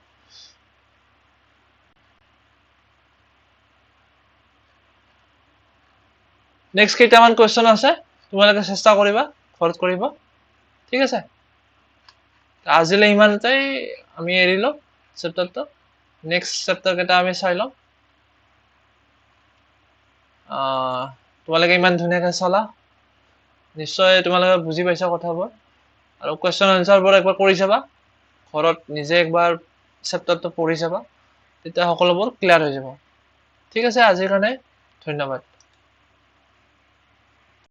নেক্সট কেইটামান কোৱেশ্চন আছে তোমালোকে চেষ্টা কৰিবা ঘৰত কৰিব ঠিক আছে আজিলৈ ইমানতেই আমি এৰিলো চেপ্টাৰটো নেক্সট চেপ্টাৰ কেইটা আমি চাই লম তোমালোকে ইমান ধুনীয়াকৈ চলা নিশ্চয় তোমালোকে বুজি পাইছা কথাবোৰ আৰু কুৱেশ্যন আনচাৰবোৰ একবাৰ কৰি চাবা ঘৰত নিজে একবাৰ চেপ্টাৰটো পঢ়ি চাবা তেতিয়া সকলোবোৰ ক্লিয়াৰ হৈ যাব ঠিক আছে আজিৰ কাৰণে ধন্যবাদ